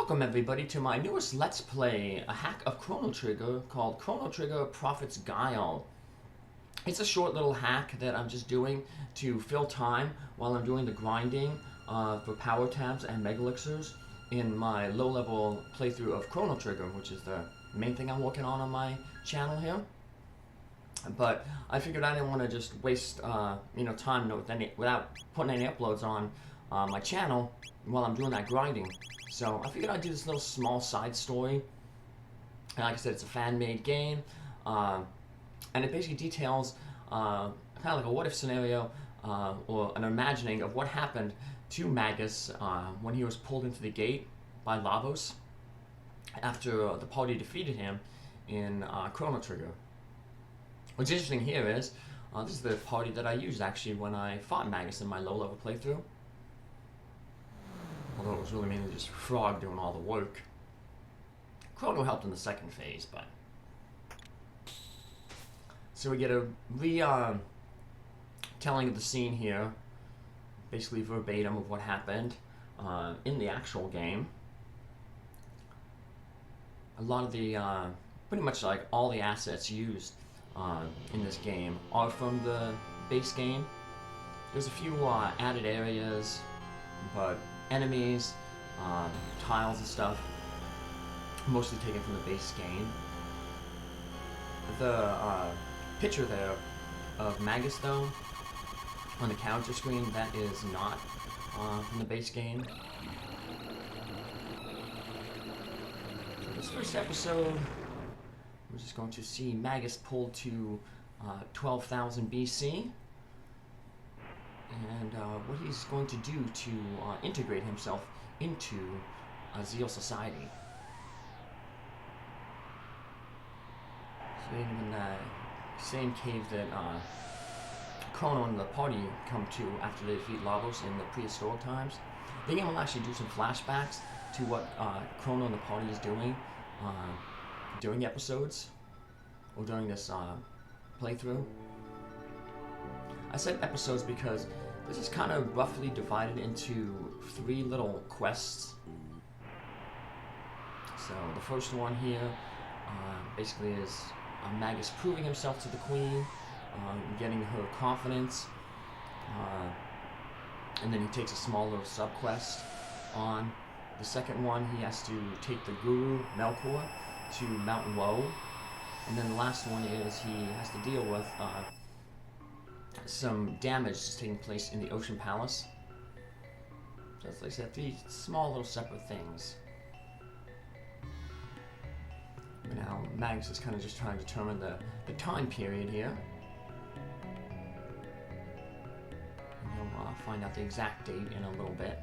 Welcome everybody to my newest Let's Play, a hack of Chrono Trigger called Chrono Trigger Prophet's Guile. It's a short little hack that I'm just doing to fill time while I'm doing the grinding for power tabs and mega elixirs in my low-level playthrough of Chrono Trigger, which is the main thing I'm working on my channel here. But I figured I didn't want to just waste time without putting any uploads on my channel while I'm doing that grinding. So I figured I'd do this little small side story. And like I said, it's a fan-made game, and it basically details kind of like a what-if scenario or an imagining of what happened to Magus when he was pulled into the gate by Lavos after the party defeated him in Chrono Trigger. What's interesting here is this is the party that I used actually when I fought Magus in my low-level playthrough. Although it was really mainly just Frog doing all the work. Crono helped in the second phase, but... So we get a telling of the scene here. Basically verbatim of what happened in the actual game. A lot of the, pretty much like all the assets used in this game are from the base game. There's a few added areas, but enemies, tiles and stuff, mostly taken from the base game. The picture there of Magus, though, on the character screen, that is not from the base game. So this first episode, we're just going to see Magus pulled to 12,000 BC. And what he's going to do to integrate himself into Zeal society. So in the same cave that Crono and the party come to after they defeat Lavos in the prehistoric times. The game will actually do some flashbacks to what Crono and the party is doing during episodes, or during this playthrough. I said episodes because this is kind of roughly divided into 3 little quests. So the first one here basically is Magus proving himself to the Queen, getting her confidence, and then he takes a small little sub-quest on. The second one, he has to take the Guru, Melkor, to Mount Woe. And then the last one is he has to deal with some damage that's taking place in the Ocean Palace. So it's like I said, 3 small little separate things. Now Magus is kind of just trying to determine the time period here. And he'll find out the exact date in a little bit.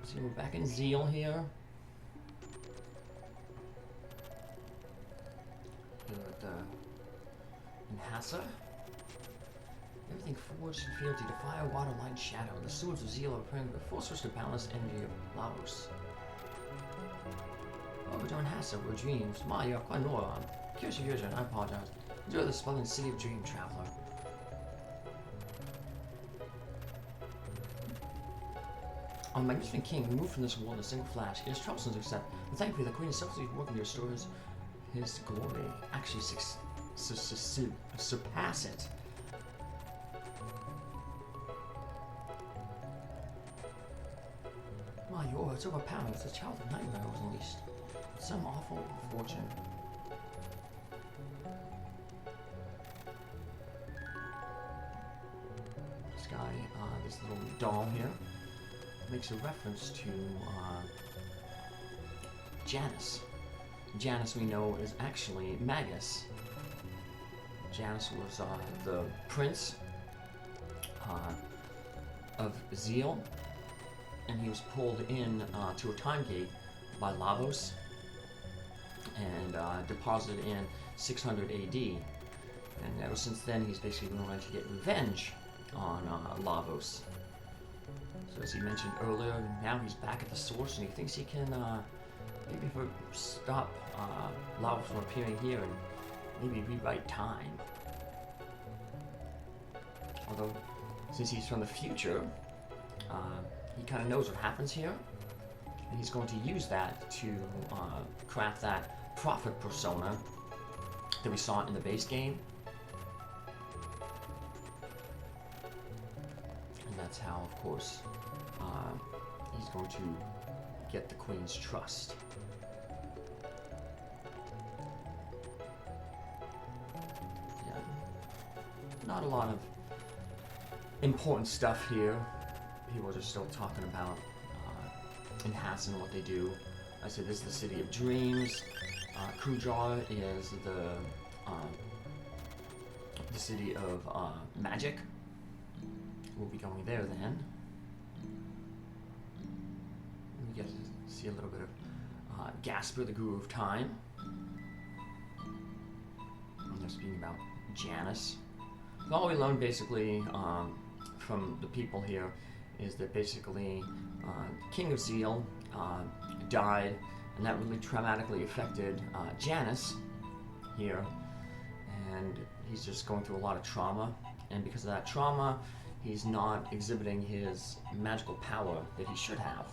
See, we're back in Zeal here. In Hassa. Everything forged and field to defy water, light, shadow. The swords of Zeal are praying for the full source to balance energy of Lavos. Oh, we're doing Hassa, we're dreams. Maya, Quanora, I'm curious of yours, and I apologize. Enjoy the spelling city of dream traveler. On Magnificent King, removed from this world in a single flash, it is troublesome to accept, but thankfully the Queen is selflessly working to restore his glory. Actually surpass it. My lord, it's overpowering. It's a childhood nightmare was unleashed. Some awful fortune. This guy, this little doll here, makes a reference to Janus. Janus, we know, is actually Magus. Janus was the prince of Zeal, and he was pulled in to a time gate by Lavos and deposited in 600 AD. And ever since then, he's basically been trying to get revenge on Lavos. So as he mentioned earlier, now he's back at the source, and he thinks he can maybe stop Lavos from appearing here and maybe rewrite time. Although, since he's from the future, he kind of knows what happens here, and he's going to use that to craft that prophet persona that we saw in the base game. And that's how, of course, he's going to get the Queen's trust. Yeah. Not a lot of important stuff here. People are just still talking about enhancing what they do. I said this is the city of dreams. Kujar is the city of magic. We'll be going there then. We get to see a little bit of Gasper, the Guru of Time. And they're speaking about Janus. So all we learned basically from the people here is that basically King of Zeal died, and that really traumatically affected Janus here, and he's just going through a lot of trauma, and because of that trauma he's not exhibiting his magical power that he should have.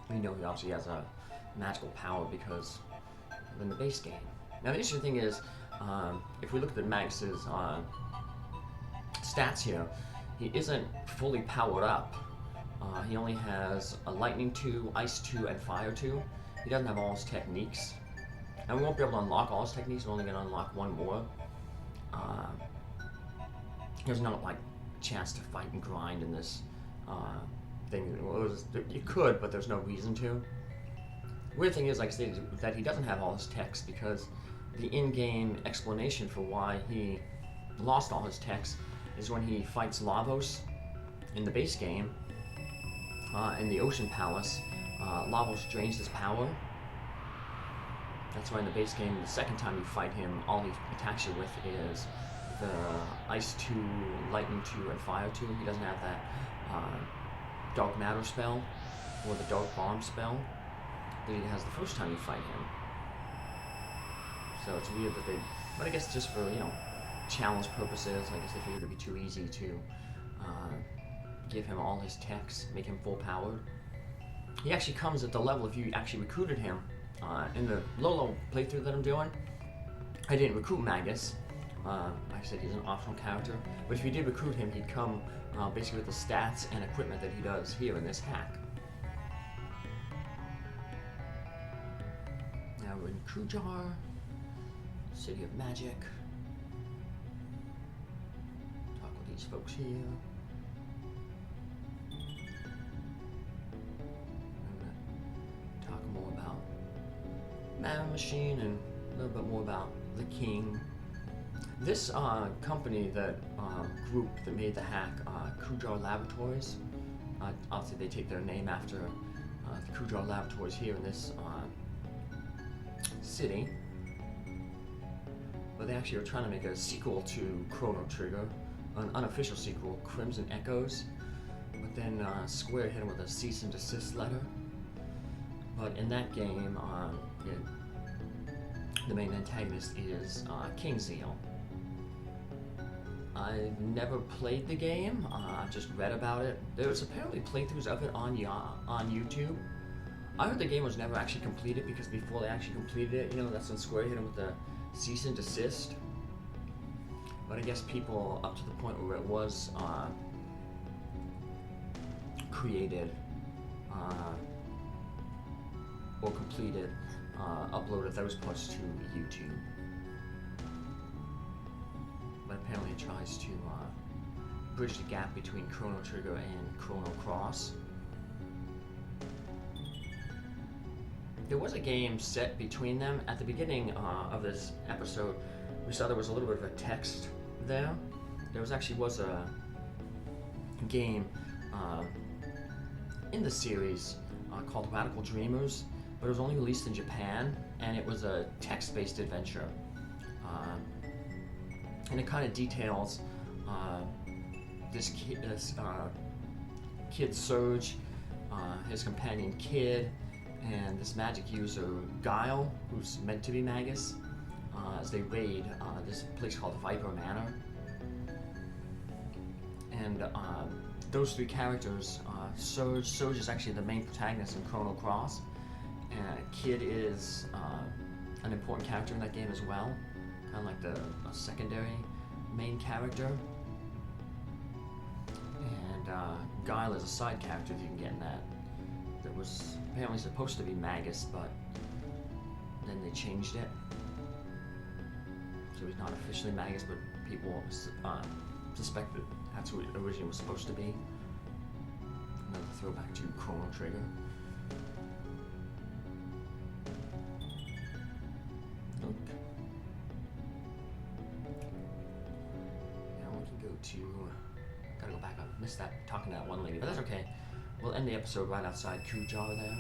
We know he obviously has a magical power because in the base game. Now the interesting thing is, if we look at Magus's stats here, he isn't fully powered up. He only has a Lightning 2, Ice 2, and Fire 2. He doesn't have all his techniques. And we won't be able to unlock all his techniques, we're only going to unlock one more. There's no like chance to fight and grind in this thing. Well, you could, but there's no reason to. Weird thing is, like I stated, that he doesn't have all his techs because the in-game explanation for why he lost all his techs is when he fights Lavos in the base game, in the Ocean Palace. Lavos drains his power. That's why in the base game, the second time you fight him, all he attacks you with is the Ice 2, Lightning 2, and Fire 2. He doesn't have that Dark Matter spell or the Dark Bomb spell that he has the first time you fight him. So it's weird that they, but I guess just for, you know, challenge purposes, I guess they figured it'd be too easy to give him all his techs, make him full powered. He actually comes at the level, if you actually recruited him, in the low playthrough that I'm doing, I didn't recruit Magus. Like I said, he's an optional character, but if you did recruit him, he'd come basically with the stats and equipment that he does here in this hack. Now we're in Kujar, City of Magic. Talk with these folks here. I'm gonna talk more about Man Machine and a little bit more about the King. This company, that group that made the hack, Kujar Laboratories, obviously they take their name after the Kujar Laboratories here in this city, but they actually are trying to make a sequel to Chrono Trigger, an unofficial sequel, Crimson Echoes, but then Square hit him with a cease and desist letter. But in that game, the main antagonist is King Zeal. I've never played the game, I've just read about it. There's apparently playthroughs of it on YouTube. I heard the game was never actually completed because before they actually completed it, you know, that's when Square hit them with the cease and desist. But I guess people up to the point where it was created or completed, uploaded those parts to YouTube. But apparently it tries to bridge the gap between Chrono Trigger and Chrono Cross. There was a game set between them. At the beginning of this episode, we saw there was a little bit of a text there. There was a game in the series called Radical Dreamers, but it was only released in Japan, and it was a text-based adventure. And it kind of details this kid Surge, his companion Kid, and this magic user Guile, who's meant to be Magus, as they raid this place called Viper Manor. And those three characters, Surge is actually the main protagonist in Chrono Cross, and Kid is an important character in that game as well, kind of like a secondary main character. And Guile is a side character that you can get in that was apparently supposed to be Magus, but then they changed it. So he's not officially Magus, but people suspect that that's who it originally was supposed to be. Another throwback to Chrono Trigger. Look. Now we can go to... Gotta go back. I missed that, talking to that one lady, but that's okay. We'll end the episode right outside Kujar there.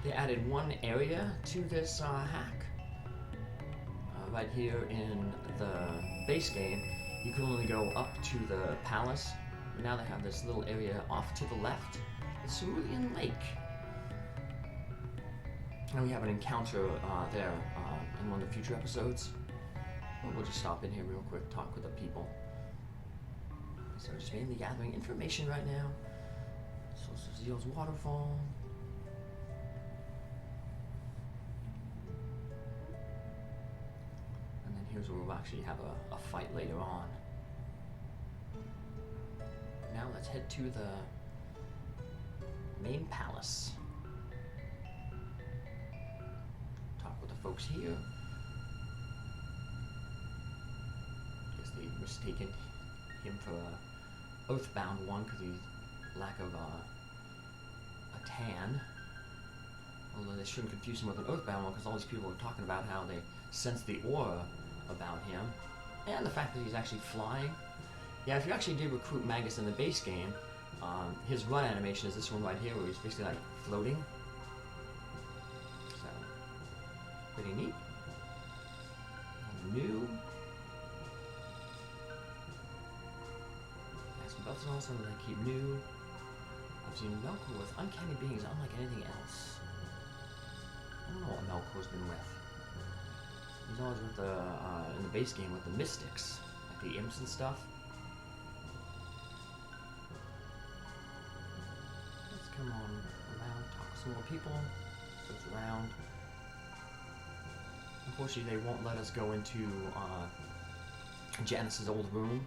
They added one area to this hack. Right here in the base game, you can only go up to the palace. But now they have this little area off to the left. It's Cerulean Lake. And we have an encounter there in one of the future episodes. But we'll just stop in here real quick, talk with the people. So just mainly gathering information right now. Source of Zeal's waterfall. And then here's where we'll actually have a fight later on. Now let's head to the main palace. Talk with the folks here. Guess they mistaken him for a Oathbound one because he's lack of a tan. Although they shouldn't confuse him with an Oathbound one because all these people are talking about how they sense the aura about him. And the fact that he's actually flying. Yeah, if you actually did recruit Magus in the base game, his run animation is this one right here where he's basically like floating. So, pretty neat. New. Belts and all something I keep new. I've seen Melkor with uncanny beings unlike anything else. I don't know what Melkor's been with. He's always with the in the base game with the mystics, like the imps and stuff. Let's come on around, talk to some more people. Goes around. Unfortunately, they won't let us go into Janus's old room.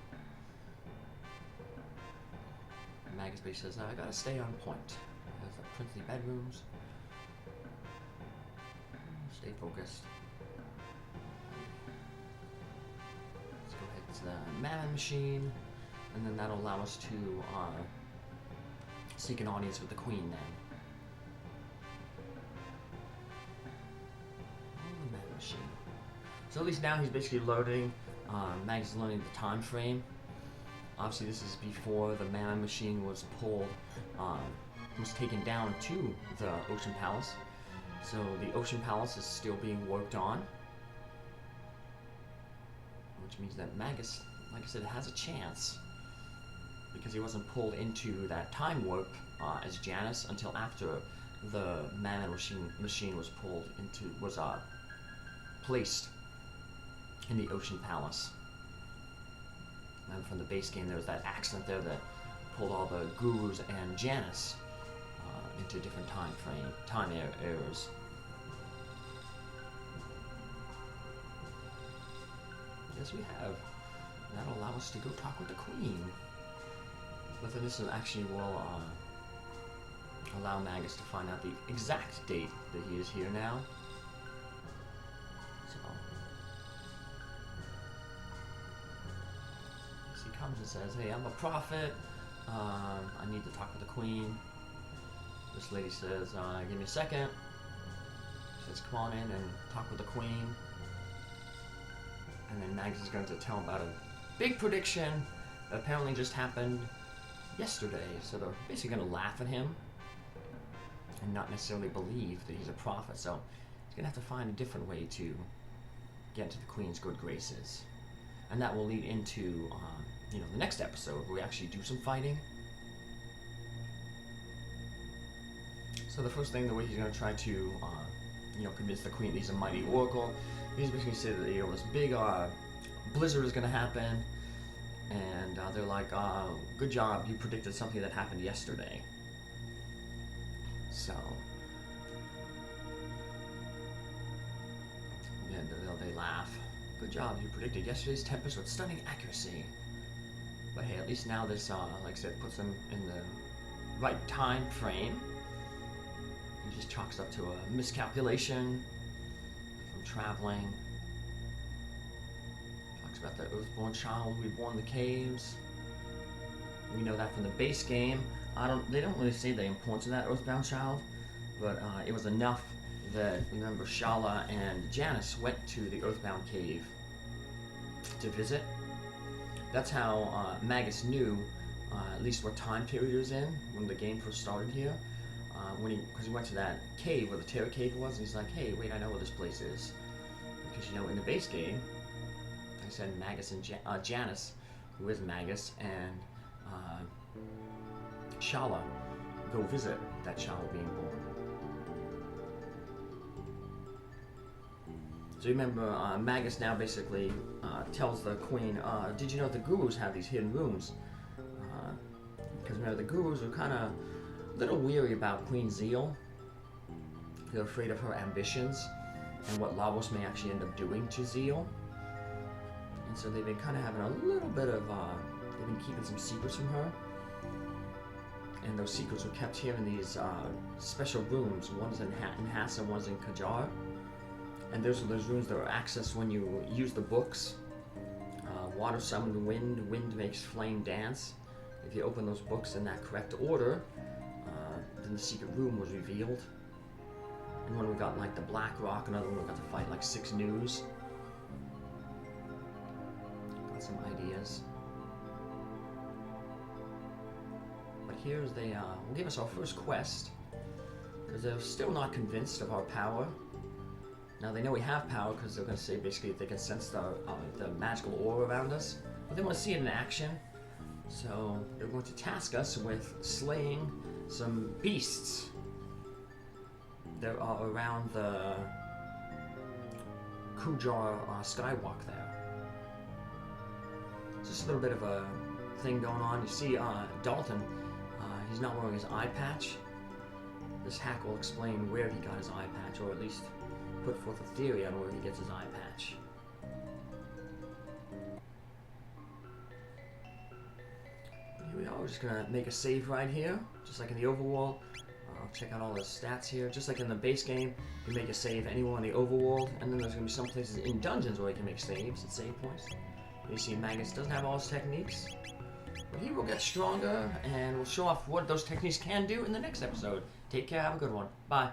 Magus basically says, I gotta stay on point. There's the princely bedrooms. Stay focused. Let's go ahead to the mana machine, and then that'll allow us to seek an audience with the queen then. Oh, the mana machine. So at least now he's basically loading. Magus is learning the time frame. Obviously, this is before the mana machine was pulled, was taken down to the Ocean Palace. So the Ocean Palace is still being worked on, which means that Magus, like I said, has a chance because he wasn't pulled into that time warp as Janus until after the mana machine was placed in the Ocean Palace. And from the base game, there was that accident there that pulled all the gurus and Janus into different time eras. Yes, we have. That'll allow us to go talk with the queen. But then this actually will allow Magus to find out the exact date that he is here now. Comes and says, hey, I'm a prophet, I need to talk with the queen. This lady says, give me a second. She says, come on in and talk with the queen. And then Magus is going to tell him about a big prediction that apparently just happened yesterday. So they're basically going to laugh at him and not necessarily believe that he's a prophet. So he's going to have to find a different way to get into the queen's good graces. And that will lead into the next episode where we actually do some fighting. So the first thing, the way he's going to try to, convince the queen that he's a mighty oracle, he's basically say that this big blizzard is going to happen, and they're like, good job, you predicted something that happened yesterday. So, yeah, they laugh. Good job, you predicted yesterday's tempest with stunning accuracy. But hey, at least now this, like I said, puts them in the right time frame. He just chalks up to a miscalculation from traveling. Talks about the Earthborn child reborn in the caves. We know that from the base game. They don't really say the importance of that Earthbound child, but it was enough that, remember, Shala and Janus went to the Earthbound cave to visit. That's how Magus knew at least what time period he was in when the game first started here. Because he went to that cave where the Terror Cave was, and he's like, hey, wait, I know where this place is. Because, you know, in the base game, like I said, Magus and Janus, who is Magus, and Shala go visit that child being born. So you remember, Magus now basically tells the queen, did you know the gurus have these hidden rooms? Because remember, the gurus are kind of a little weary about Queen Zeal. They're afraid of her ambitions and what Lavos may actually end up doing to Zeal. And so they've been kind of having a little bit of, they've been keeping some secrets from her. And those secrets were kept here in these special rooms. One's in Hassa, one's in Kajar. And those are those rooms that are accessed when you use the books. Water summoned wind, wind makes flame dance. If you open those books in that correct order, then the secret room was revealed. And one we got like the Black Rock, another one we got to fight like 6 news. Got some ideas. But here's they will give us our first quest, because they're still not convinced of our power. Now they know we have power because they're going to say basically they can sense the magical aura around us, but they want to see it in action. So they're going to task us with slaying some beasts that are around the Kujar skywalk there. It's just a little bit of a thing going on. You see Dalton, he's not wearing his eye patch. This hack will explain where he got his eye patch, or at least put forth a theory on where he gets his eye patch. Here we are, we're just gonna make a save right here, just like in the overworld. Check out all the stats here. Just like in the base game, you make a save anywhere in the overworld, and then there's gonna be some places in dungeons where you can make saves and save points. You see Magus doesn't have all his techniques, but he will get stronger, and we'll show off what those techniques can do in the next episode. Take care, have a good one. Bye.